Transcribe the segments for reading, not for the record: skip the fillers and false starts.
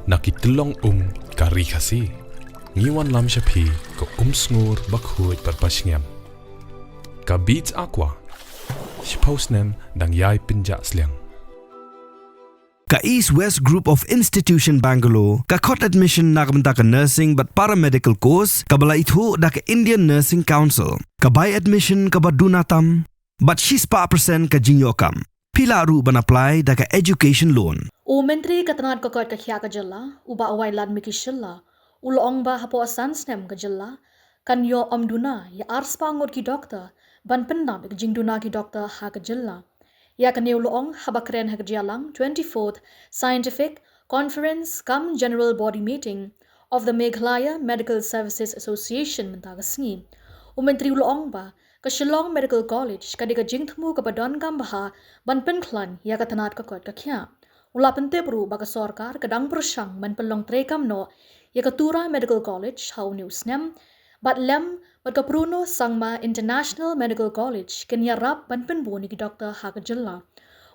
Nakitulong kari kasi. Ngiwan lam siya pi ko sngur bakhuit parpasngem. Ka beats aqua. Si postnem dang yai pinja sliang. Ka East West Group of Institution Bangalore, ka kot admission nakamta ka nursing but paramedical course, ka bala itu da ka Indian Nursing Council, ka buy admission ka badunatam, but she's pa percent ka jinyokam. Pila ru ban apply da ka education loan. O mentri katanad ka kot ka kya ka jalla, uba away lad mikishilla, ulong ba hapo asan snem ka jalla, kan yo amduna ya ars pangod ki doktor, ban pendam ka jingduna ki doktor ha ka jalla. Ya kaneuloong habakren hagjalang 24th Scientific Conference cum General Body Meeting of the Meghalaya Medical Services Association mentagasngi. Umentri uloong ba ka Shillong Medical College kadika jingthmu ka badon kambaha ban penklan ya katanat ka kot ka kya. Ula pentebru ba ka sorkar kadang persyang ban pelong trekam no ya katura Medical College hau newsnem bat lem Magkapruno Sangma International Medical College kanya rap ban penbun ki Dr. Hakajalla.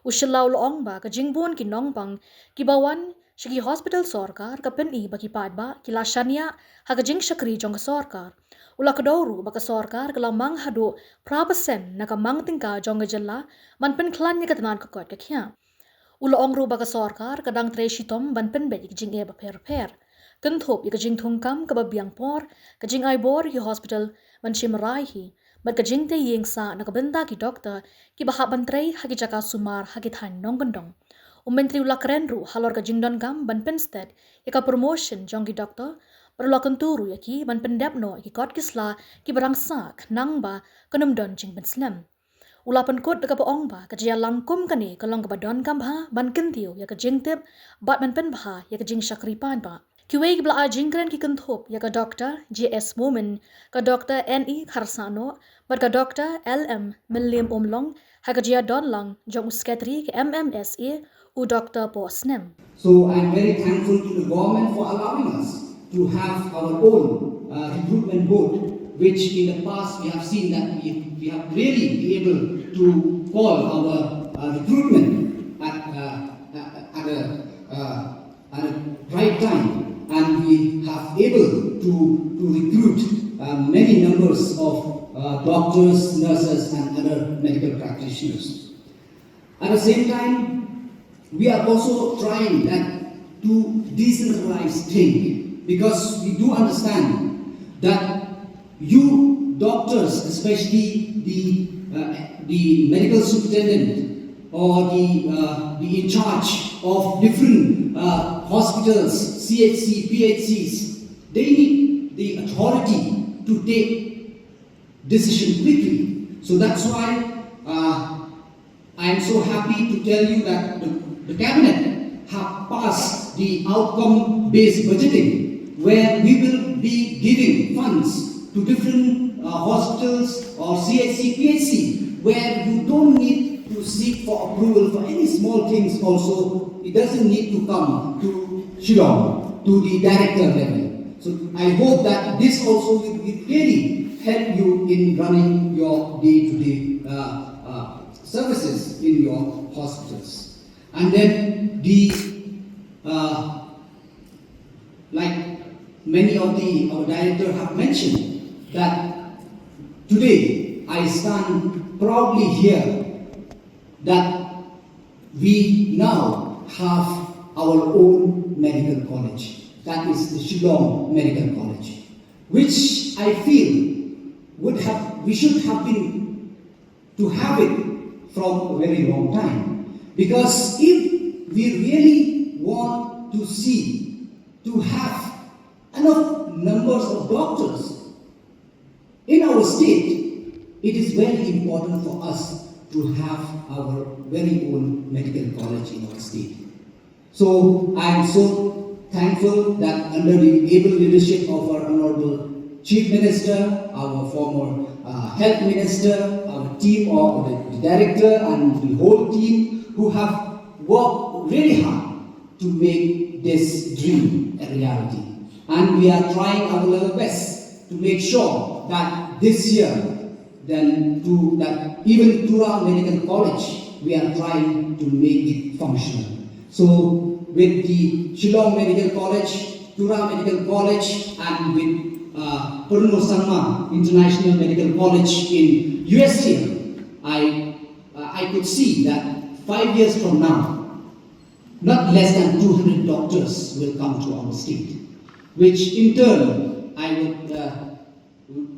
Ushalaw loong ba ka jingbun ki nongpang kibawan shigi hospital sorkar ka pen baki padba kila shania hakajing shakri jong ka sorkar. Ula kadawru ba ka sorkar kala mang hado prapasen na ka mang tingka jong ka jalla man pen klan niya katanan ka kot ka kya. Ula ongru ba ka sorkar kadang treshitom ban pen bedi jing ba per. Kenthop ya kajing thungkam ka babiang por, kajing aibor hi hospital man shimrai hi, bat kajing te yeng sa nakabenda ki doktor ki baha bantrei haki jaka sumar haki than nong bendong. Mentri ula krenru halor kajing don kam ban pensted ya ka promotion jong ki doktor, perlu kenturu ya ki ban pendepno ki kot kisla ki barang sak nang ba kanum don jing ben slem. Ula penkut deka poong ba kajia langkum kani kalong ka badon kam ba ban kentiu ya kajing tip bat man pen ba ya kajing shakri pan ba. Kiweg bla jingkren ki kenthop ya ka Dr. J.S. Momin, ka Dr. N.E. Kharsano, bat ka Dr. L.M. Millim Umlong, ha ka Jia Donlang, jong usketri ka MMSA, u Dr. Posnem. So I'm very thankful to the government for allowing us to have our own recruitment board, which in the past we have seen that we have really been able to call our recruitment at a right time. And we have able to recruit many numbers of doctors, nurses and other medical practitioners. At the same time, we are also trying that to decentralize things because we do understand that you doctors, especially the medical superintendent or the in charge of different hospitals, CHC, PHCs, they need the authority to take decision quickly. So that's why I am so happy to tell you that the cabinet have passed the outcome-based budgeting, where we will be giving funds to different hospitals or CHC, PHC, where you don't need to seek for approval for any small things also. It doesn't need to come to Shillong, to the director level. So I hope that this also will really help you in running your day-to-day services in your hospitals. And then like many of our directors have mentioned, that today I stand proudly here that we now have our own medical college. That is the Shillong Medical College, which I feel we should have been to have it from a very long time. Because if we really want to have enough numbers of doctors in our state, it is very important for us to have our very own medical college in our state. So I am so thankful that under the able leadership of our Honorable Chief Minister, our former Health Minister, our team of the Director and the whole team who have worked really hard to make this dream a reality. And we are trying our level best to make sure that this year, that even Tura Medical College, we are trying to make it functional. So with the Shillong Medical College, Tura Medical College, and with Purno Sarma International Medical College in USTL, I could see that 5 years from now, not less than 200 doctors will come to our state, which in turn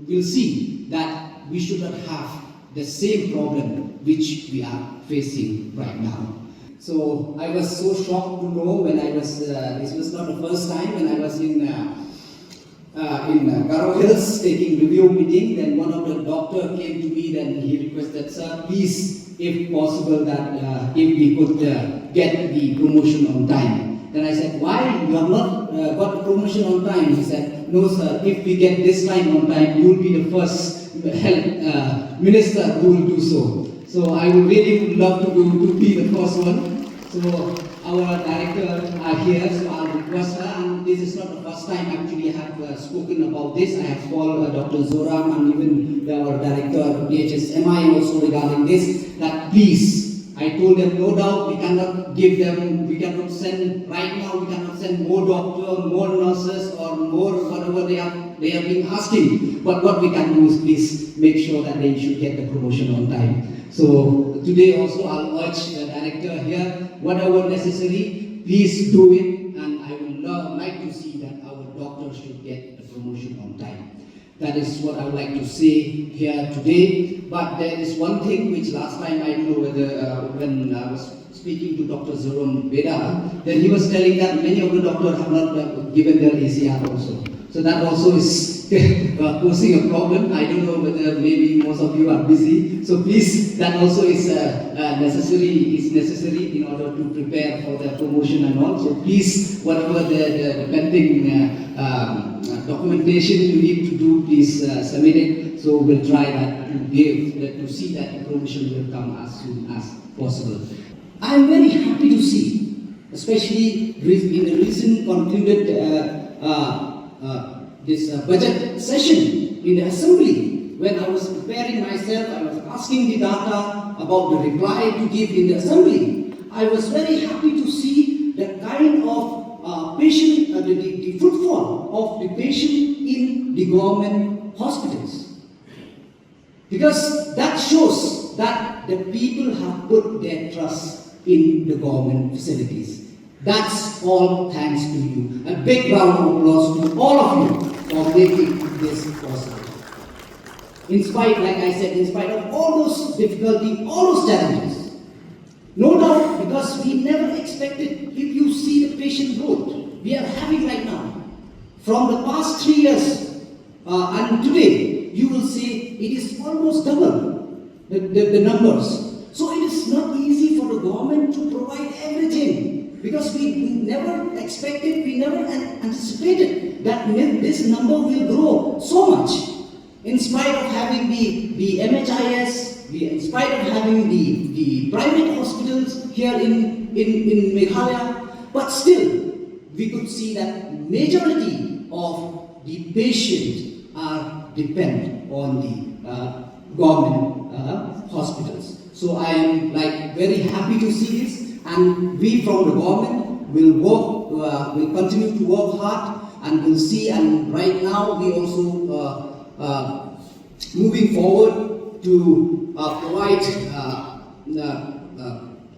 will see that we should not have the same problem which we are facing right now. So I was so shocked to know when I was, this was not the first time when I was in Garo Hills taking review meeting, then one of the doctor came to me, then he requested, sir, please, if possible, that if we could get the promotion on time. Then I said, why? You have not got the promotion on time. He said, no sir, if we get this time on time, you will be the first health minister who will do so. So I would really love to be the first one. So our director are here, so I'll request her, and this is not the first time actually I have spoken about this. I have called Dr. Zoram and even our director of DHSMI also regarding this, that please, I told them no doubt we cannot give them, we cannot send, right now we cannot send more doctors, more nurses or more whatever they have been asking, but what we can do is please make sure that they should get the promotion on time. So today also I'll urge the director here, whatever necessary, please do it, and I would like to see that our doctors should get the promotion on time. That is what I would like to say here today. But there is one thing which last time I don't know whether when I was speaking to Dr. Zoram Veda, then he was telling that many of the doctors have not given their ACR also. So that also is posing a problem. I don't know whether maybe most of you are busy. So please, that also is necessary in order to prepare for the promotion and all. So please, whatever the pending documentation you need to do, please submit it. So we'll try that to see that the promotion will come as soon as possible. I am very happy to see, especially in the recent concluded this budget session in the assembly. When I was preparing myself, I was asking the data about the reply to give in the assembly. I was very happy to see the kind of patient, the footfall of the patient in the government hospitals. Because that shows that the people have put their trust in the government facilities. That's all thanks to you. A big round of applause to all of you for making this possible. In spite, like I said, in spite of all those difficulties, all those challenges, no doubt, because we never expected, if you see the patient growth we are having right now, from the past 3 years and today, you will see it is almost double the numbers. So it is not easy for the government to provide everything, because we never expected, we never anticipated that this number will grow so much. In spite of having the MHIS, in spite of having the private hospitals here in Meghalaya, but still we could see that majority of the patients are dependent on the government hospitals. So I am very happy to see this, and we from the government will continue to work hard, and we'll see. And right now we also moving forward to provide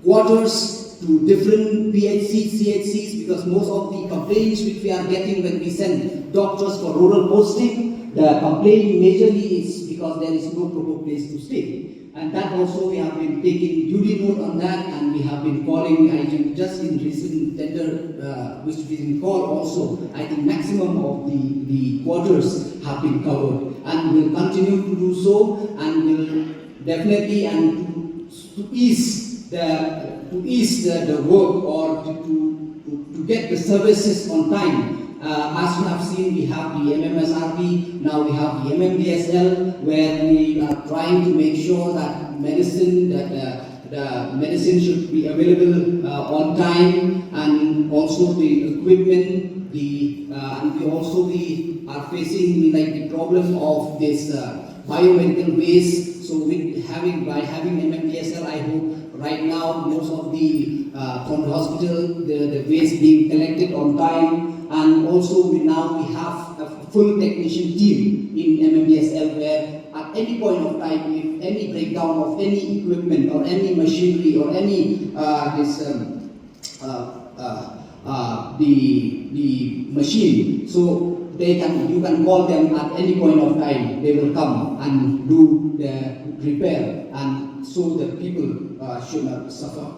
quarters to different PHCs, CHCs, because most of the complaints which we are getting when we send doctors for rural posting, the complaint majorly is because there is no proper place to stay. And that also we have been taking duty note on that, and we have been calling, I think just in recent tender which we been called also, I think maximum of the quarters have been covered, and will continue to do so, and will definitely, and to ease the work, or to get the services on time. As you have seen, we have the MMSRP, now we have the MMDSL, where we are trying to make sure that the medicine should be available on time, and also the equipment, and we also are facing the problem of this biomedical waste. So by having MMDSL, I hope right now, most of the from the hospital, the waste being collected on time, and also we have a full technician team in MMDSL where at any point of time, if any breakdown of any equipment or any machinery or any the machine, so you can call them at any point of time. They will come and do the repair, and so the people should not suffer.